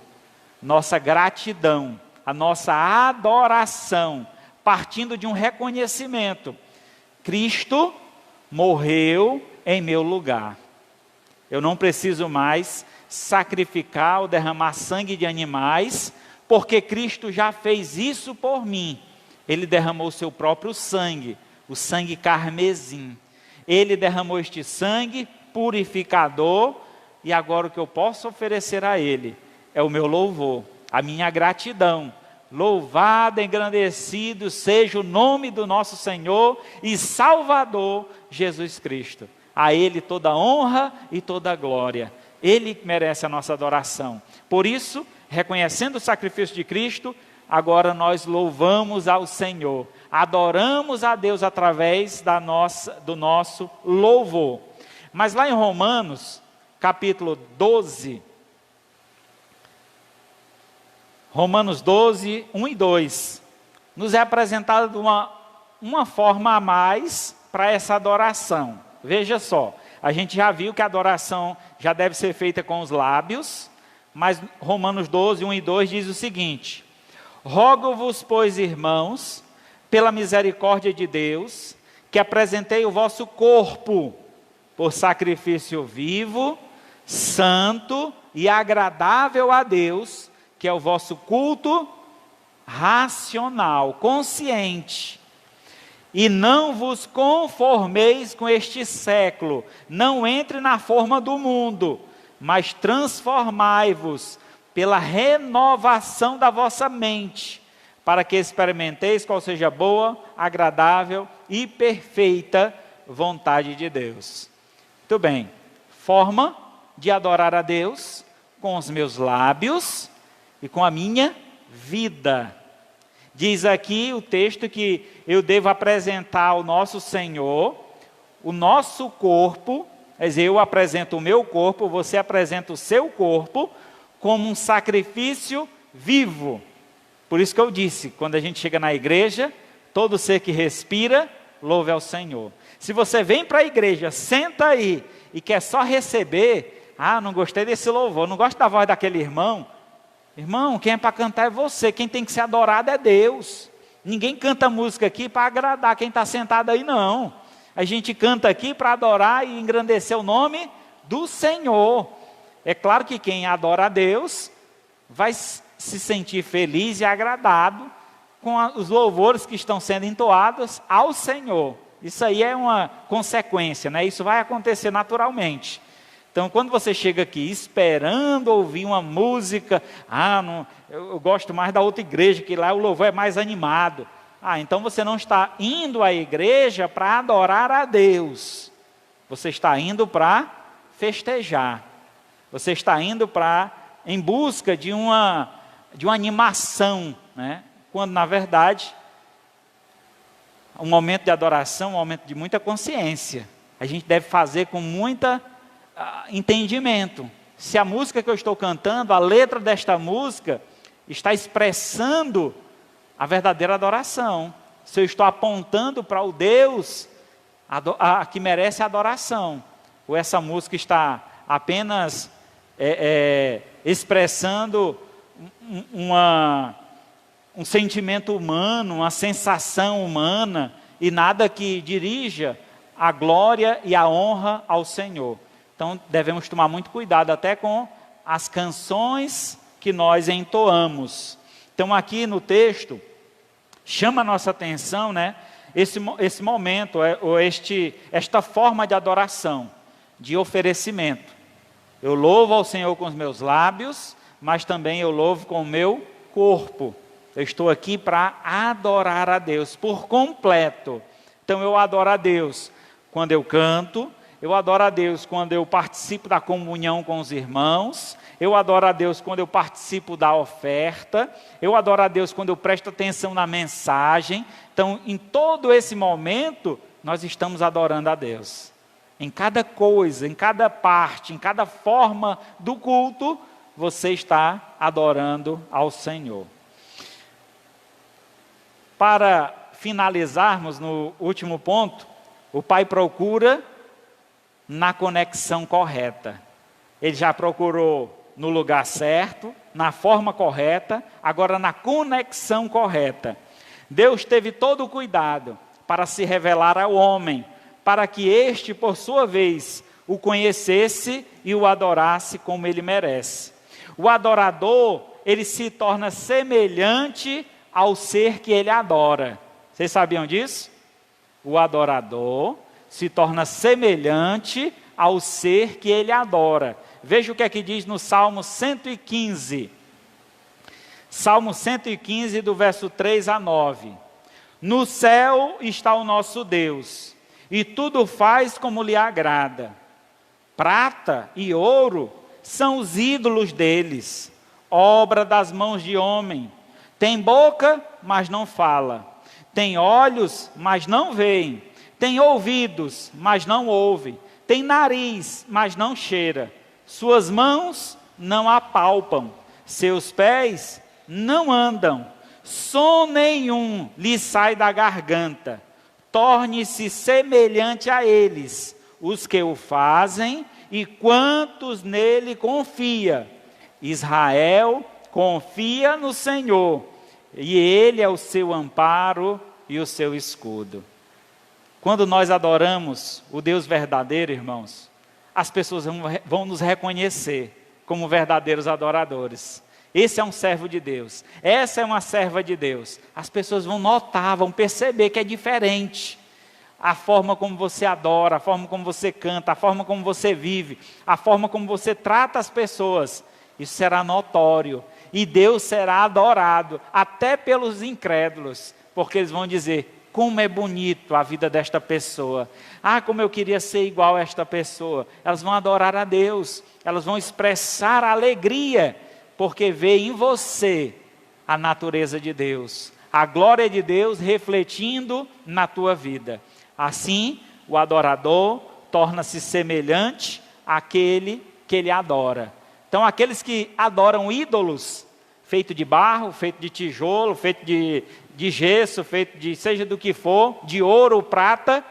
Nossa gratidão, a nossa adoração, partindo de um reconhecimento. Cristo morreu em meu lugar. Eu não preciso mais sacrificar ou derramar sangue de animais, porque Cristo já fez isso por mim. Ele derramou o seu próprio sangue, o sangue carmesim. Ele derramou este sangue purificador, e agora o que eu posso oferecer a Ele é o meu louvor, a minha gratidão. Louvado, engrandecido seja o nome do nosso Senhor e Salvador Jesus Cristo. A Ele toda honra e toda glória. Ele merece a nossa adoração. Por isso, reconhecendo o sacrifício de Cristo, agora nós louvamos ao Senhor. Adoramos a Deus através do nosso louvor. Mas lá em Romanos, capítulo 12, Romanos 12, 1 e 2, nos é apresentada uma forma a mais para essa adoração. Veja só, a gente já viu que a adoração já deve ser feita com os lábios, mas Romanos 12, 1 e 2 diz o seguinte: rogo-vos, pois, irmãos, pela misericórdia de Deus, que apresentei o vosso corpo por sacrifício vivo, santo e agradável a Deus, que é o vosso culto racional, consciente. E não vos conformeis com este século, não entre na forma do mundo, mas transformai-vos pela renovação da vossa mente, para que experimenteis qual seja a boa, agradável e perfeita vontade de Deus. Muito bem. forma de adorar a Deus com os meus lábios e com a minha vida. Diz aqui o texto que eu devo apresentar ao nosso Senhor o nosso corpo, quer dizer, eu apresento o meu corpo, você apresenta o seu corpo como um sacrifício vivo. Por isso que eu disse, quando a gente chega na igreja, todo ser que respira, louve ao Senhor. Se você vem para a igreja, senta aí e quer só receber, não gostei desse louvor, não gosto da voz daquele irmão. Irmão, quem é para cantar é você, quem tem que ser adorado é Deus. Ninguém canta música aqui para agradar quem está sentado aí, não. A gente canta aqui para adorar e engrandecer o nome do Senhor. É claro que quem adora a Deus vai se sentir feliz e agradado com os louvores que estão sendo entoados ao Senhor. Isso aí é uma consequência, né? Isso vai acontecer naturalmente. Então, quando você chega aqui esperando ouvir uma música, eu gosto mais da outra igreja, que lá o louvor é mais animado. Então você não está indo à igreja para adorar a Deus. Você está indo para festejar. Você está indo em busca de uma animação, né? Quando, na verdade, um momento de adoração é um momento de muita consciência. A gente deve fazer com muita entendimento. Se a música que eu estou cantando, a letra desta música, está expressando a verdadeira adoração. Se eu estou apontando para o Deus que merece adoração. Ou essa música está apenas expressando um sentimento humano, uma sensação humana, e nada que dirija a glória e a honra ao Senhor. Então devemos tomar muito cuidado até com as canções que nós entoamos. Então aqui no texto, chama a nossa atenção, né, esse momento, esta forma de adoração, de oferecimento. Eu louvo ao Senhor com os meus lábios, mas também eu louvo com o meu corpo. Eu estou aqui para adorar a Deus por completo. Então eu adoro a Deus quando eu canto, eu adoro a Deus quando eu participo da comunhão com os irmãos, eu adoro a Deus quando eu participo da oferta, eu adoro a Deus quando eu presto atenção na mensagem. Então, em todo esse momento, nós estamos adorando a Deus. Em cada coisa, em cada parte, em cada forma do culto, você está adorando ao Senhor. Para finalizarmos no último ponto, o Pai procura na conexão correta. Ele já procurou no lugar certo, na forma correta, agora na conexão correta. Deus teve todo o cuidado para se revelar ao homem, para que este, por sua vez, o conhecesse e o adorasse como ele merece. O adorador, ele se torna semelhante ao ser que ele adora. Vocês sabiam disso? O adorador se torna semelhante ao ser que ele adora. Veja o que é que diz no Salmo 115. Salmo 115, do verso 3 a 9. No céu está o nosso Deus, e tudo faz como lhe agrada. Prata e ouro são os ídolos deles, obra das mãos de homem. Tem boca, mas não fala. Tem olhos, mas não veem. Tem ouvidos, mas não ouve. Tem nariz, mas não cheira. Suas mãos não apalpam. Seus pés não andam. Som nenhum lhe sai da garganta. Torne-se semelhante a eles, os que o fazem e quantos nele confia. Israel confia no Senhor, e ele é o seu amparo e o seu escudo. Quando nós adoramos o Deus verdadeiro, irmãos, as pessoas vão nos reconhecer como verdadeiros adoradores. Esse é um servo de Deus, essa é uma serva de Deus. As pessoas vão notar, vão perceber que é diferente. A forma como você adora, a forma como você canta, a forma como você vive, a forma como você trata as pessoas, isso será notório. E Deus será adorado, até pelos incrédulos, porque eles vão dizer: como é bonito a vida desta pessoa. Ah, como eu queria ser igual a esta pessoa. Elas vão adorar a Deus, elas vão expressar a alegria, porque vê em você a natureza de Deus, a glória de Deus refletindo na tua vida. Assim, o adorador torna-se semelhante àquele que ele adora. Então, aqueles que adoram ídolos, feito de barro, feito de tijolo, feito de gesso, feito de seja do que for, de ouro ou prata,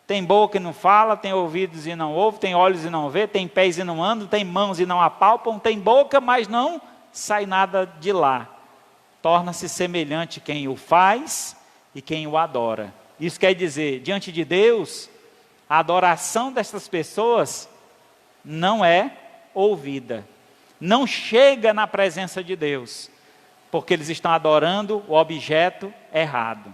tem boca e não fala, tem ouvidos e não ouve, tem olhos e não vê, tem pés e não andam, tem mãos e não apalpam, tem boca, mas não sai nada de lá. Torna-se semelhante quem o faz e quem o adora. Isso quer dizer, diante de Deus, a adoração dessas pessoas não é ouvida, não chega na presença de Deus, porque eles estão adorando o objeto errado,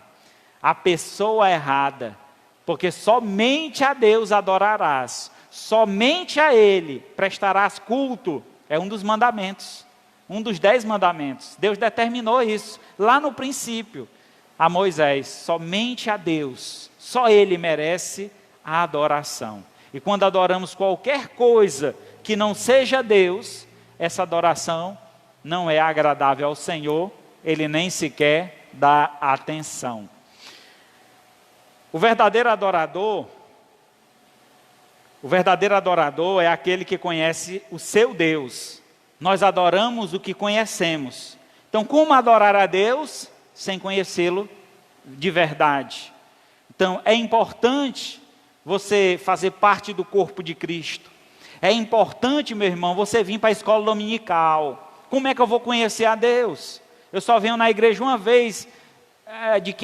a pessoa errada, porque somente a Deus adorarás, somente a Ele prestarás culto, é um dos mandamentos, um dos 10 mandamentos, Deus determinou isso, lá no princípio, a Moisés, somente a Deus, só Ele merece a adoração. E quando adoramos qualquer coisa que não seja Deus, essa adoração não é agradável ao Senhor, Ele nem sequer dá atenção. O verdadeiro adorador é aquele que conhece o seu Deus. Nós adoramos o que conhecemos. Então, como adorar a Deus sem conhecê-lo de verdade? Então, é importante você fazer parte do corpo de Cristo. É importante, meu irmão, você vir para a escola dominical. Como é que eu vou conhecer a Deus? Eu só venho na igreja uma vez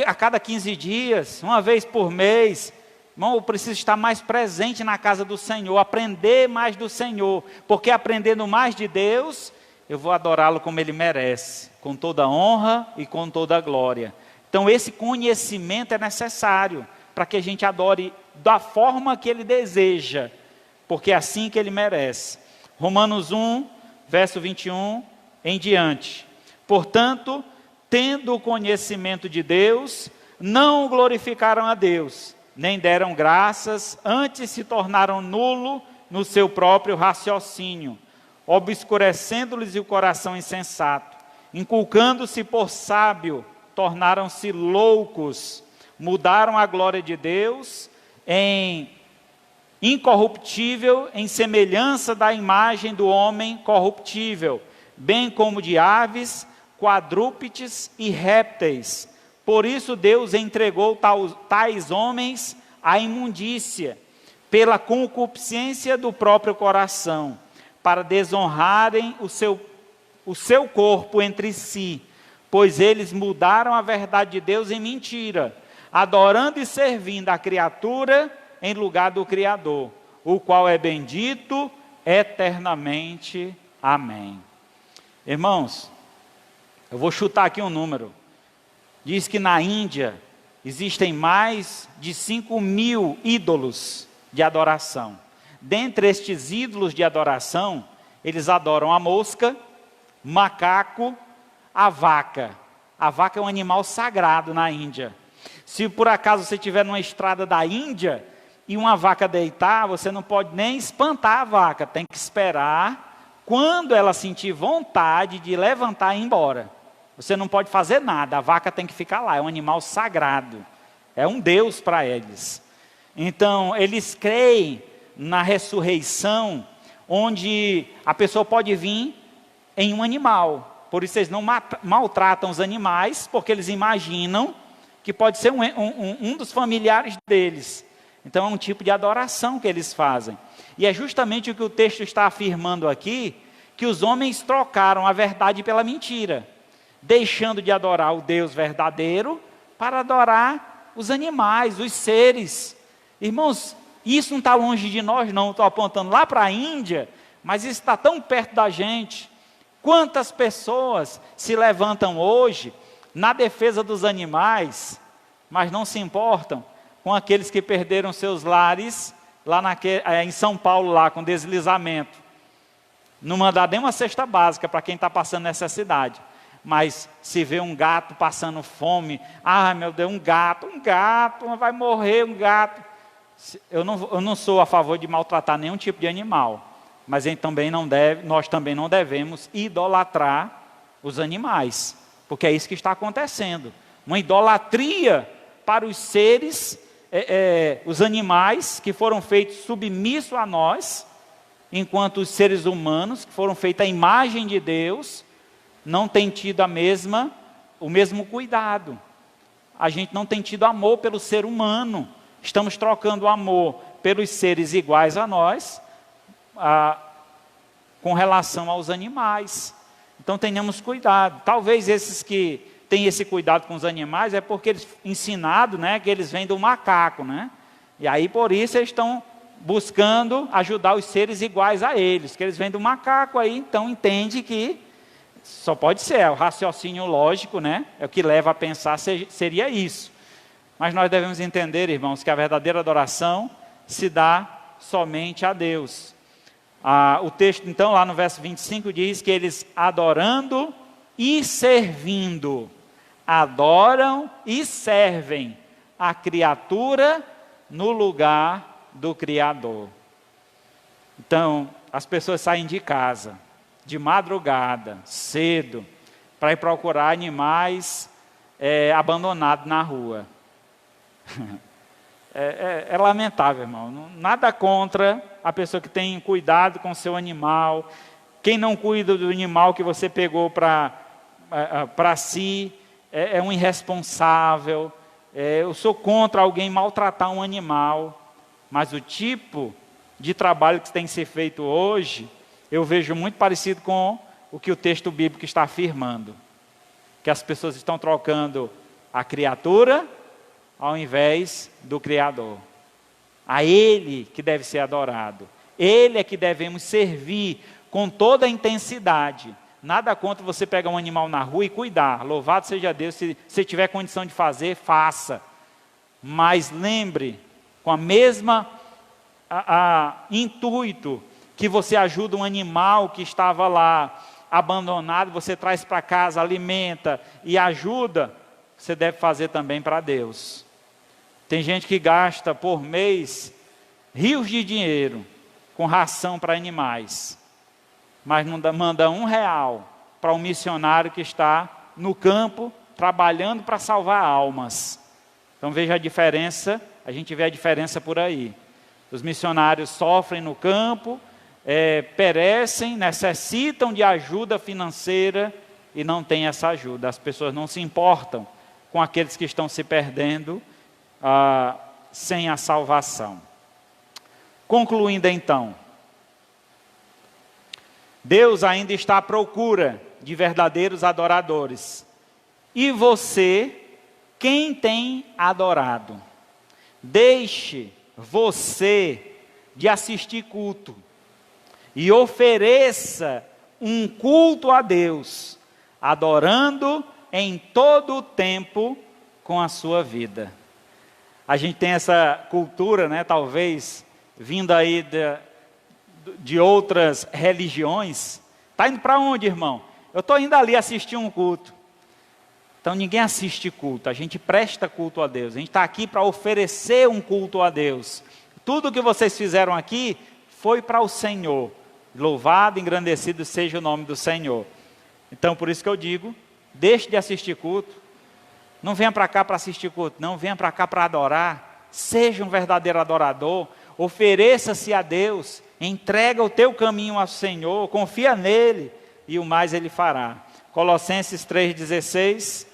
a cada 15 dias, uma vez por mês. Irmão, eu preciso estar mais presente na casa do Senhor, aprender mais do Senhor, porque aprendendo mais de Deus, eu vou adorá-lo como Ele merece, com toda honra e com toda glória. Então esse conhecimento é necessário, para que a gente adore da forma que Ele deseja, porque é assim que Ele merece. Romanos 1, verso 21 em diante. Portanto, tendo o conhecimento de Deus, não glorificaram a Deus, nem deram graças, antes se tornaram nulo no seu próprio raciocínio, obscurecendo-lhes o coração insensato, inculcando-se por sábio, tornaram-se loucos, mudaram a glória de Deus em incorruptível, em semelhança da imagem do homem corruptível, bem como de aves, quadrúpedes e répteis. Por isso Deus entregou tais homens à imundícia, pela concupiscência do próprio coração, para desonrarem o seu corpo entre si, pois eles mudaram a verdade de Deus em mentira, adorando e servindo a criatura em lugar do Criador, o qual é bendito eternamente. Amém. Irmãos, eu vou chutar aqui um número. Diz que na Índia existem mais de 5.000 ídolos de adoração. Dentre estes ídolos de adoração, eles adoram a mosca, macaco, a vaca. A vaca é um animal sagrado na Índia. Se por acaso você estiver numa estrada da Índia e uma vaca deitar, você não pode nem espantar a vaca, tem que esperar quando ela sentir vontade de levantar e ir embora. Você não pode fazer nada, a vaca tem que ficar lá, é um animal sagrado, é um Deus para eles. Então, eles creem na ressurreição, onde a pessoa pode vir em um animal. Por isso eles não maltratam os animais, porque eles imaginam que pode ser um dos familiares deles. Então é um tipo de adoração que eles fazem. E é justamente o que o texto está afirmando aqui, que os homens trocaram a verdade pela mentira, deixando de adorar o Deus verdadeiro para adorar os animais, os seres. Irmãos, isso não está longe de nós não, estou apontando lá para a Índia, mas isso está tão perto da gente. Quantas pessoas se levantam hoje na defesa dos animais, mas não se importam com aqueles que perderam seus lares lá em São Paulo, lá com deslizamento. Não mandar nem uma cesta básica para quem está passando necessidade. Mas se vê um gato passando fome, meu Deus, um gato, vai morrer um gato. Eu não sou a favor de maltratar nenhum tipo de animal, mas nós também não devemos idolatrar os animais, porque é isso que está acontecendo. Uma idolatria para os seres, os animais que foram feitos submissos a nós, enquanto os seres humanos, que foram feitos à imagem de Deus, não têm tido o mesmo cuidado. A gente não tem tido amor pelo ser humano. Estamos trocando amor pelos seres iguais a nós, com relação aos animais. Então tenhamos cuidado. Talvez esses que têm esse cuidado com os animais é porque eles ensinado, que eles vêm do macaco, E aí por isso eles estão buscando ajudar os seres iguais a eles, que eles vêm do macaco, aí então entende que só pode ser, o raciocínio lógico, É o que leva a pensar, seria isso. Mas nós devemos entender, irmãos, que a verdadeira adoração se dá somente a Deus. O texto, então, lá no verso 25, diz que eles adorando e servindo, adoram e servem a criatura no lugar do Criador. Então, as pessoas saem de casa, de madrugada, cedo, para ir procurar animais abandonados na rua. É lamentável, irmão. Nada contra a pessoa que tem cuidado com o seu animal. Quem não cuida do animal que você pegou para si, é um irresponsável. Eu sou contra alguém maltratar um animal. Mas o tipo de trabalho que tem que ser feito hoje, eu vejo muito parecido com o que o texto bíblico está afirmando. Que as pessoas estão trocando a criatura ao invés do Criador. A Ele que deve ser adorado. Ele é que devemos servir com toda a intensidade. Nada contra você pegar um animal na rua e cuidar. Louvado seja Deus, se você tiver condição de fazer, faça. Mas lembre, com a mesma intuito que você ajuda um animal que estava lá abandonado, você traz para casa, alimenta e ajuda, você deve fazer também para Deus. Tem gente que gasta por mês rios de dinheiro com ração para animais, mas não manda R$1 para um missionário que está no campo trabalhando para salvar almas. Então veja a diferença, a gente vê a diferença por aí. Os missionários sofrem no campo, perecem, necessitam de ajuda financeira e não têm essa ajuda. As pessoas não se importam com aqueles que estão se perdendo sem a salvação. Concluindo então, Deus ainda está à procura de verdadeiros adoradores. E você, quem tem adorado? Deixe você de assistir culto e ofereça um culto a Deus, adorando em todo o tempo com a sua vida. A gente tem essa cultura, talvez, vindo aí de outras religiões. Está indo para onde, irmão? Eu estou indo ali assistir um culto. Então ninguém assiste culto, a gente presta culto a Deus. A gente está aqui para oferecer um culto a Deus. Tudo que vocês fizeram aqui foi para o Senhor. Louvado, engrandecido seja o nome do Senhor. Então por isso que eu digo, deixe de assistir culto. Não venha para cá para assistir culto, não. Venha para cá para adorar. Seja um verdadeiro adorador. Ofereça-se a Deus. Entrega o teu caminho ao Senhor. Confia nele e o mais ele fará. Colossenses 3,16.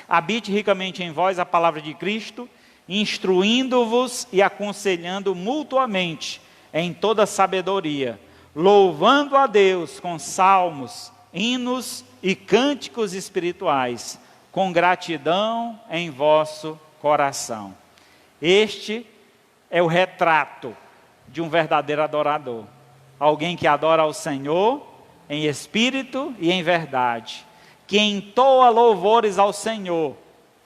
Habite ricamente em vós a palavra de Cristo, instruindo-vos e aconselhando mutuamente em toda sabedoria, louvando a Deus com salmos, hinos e cânticos espirituais, com gratidão em vosso coração. Este é o retrato de um verdadeiro adorador. Alguém que adora ao Senhor em espírito e em verdade. Que entoa louvores ao Senhor,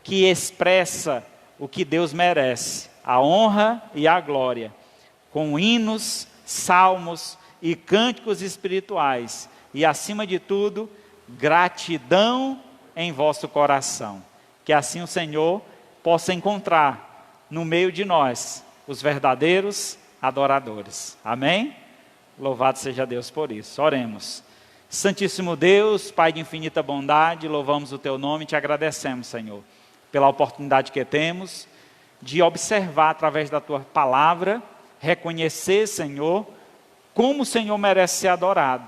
que expressa o que Deus merece, a honra e a glória, com hinos, salmos e cânticos espirituais, e acima de tudo, gratidão em vosso coração. Que assim o Senhor possa encontrar no meio de nós os verdadeiros adoradores. Amém? Louvado seja Deus por isso. Oremos. Santíssimo Deus, Pai de infinita bondade, louvamos o Teu nome e Te agradecemos, Senhor, pela oportunidade que temos de observar através da Tua palavra, reconhecer, Senhor, como o Senhor merece ser adorado,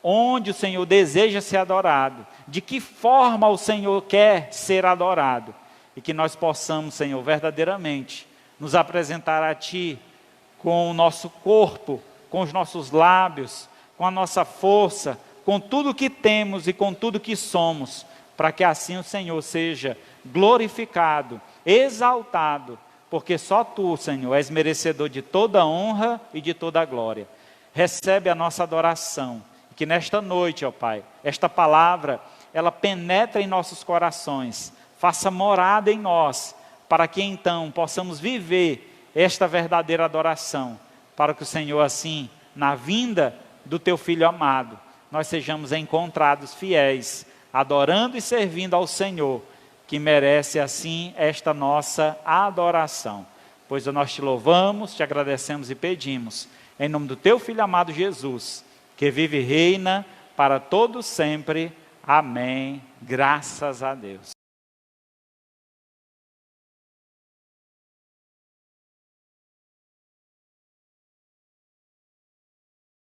onde o Senhor deseja ser adorado, de que forma o Senhor quer ser adorado, e que nós possamos, Senhor, verdadeiramente nos apresentar a Ti com o nosso corpo, com os nossos lábios, com a nossa força, com tudo que temos e com tudo que somos, para que assim o Senhor seja glorificado, exaltado, porque só Tu, Senhor, és merecedor de toda honra e de toda glória. Recebe a nossa adoração, que nesta noite, ó Pai, esta palavra, ela penetre em nossos corações, faça morada em nós, para que então possamos viver esta verdadeira adoração, para que o Senhor assim, na vinda do Teu Filho amado, nós sejamos encontrados fiéis, adorando e servindo ao Senhor, que merece assim esta nossa adoração. Pois nós Te louvamos, Te agradecemos e pedimos, em nome do Teu Filho amado Jesus, que vive e reina para todos sempre. Amém. Graças a Deus.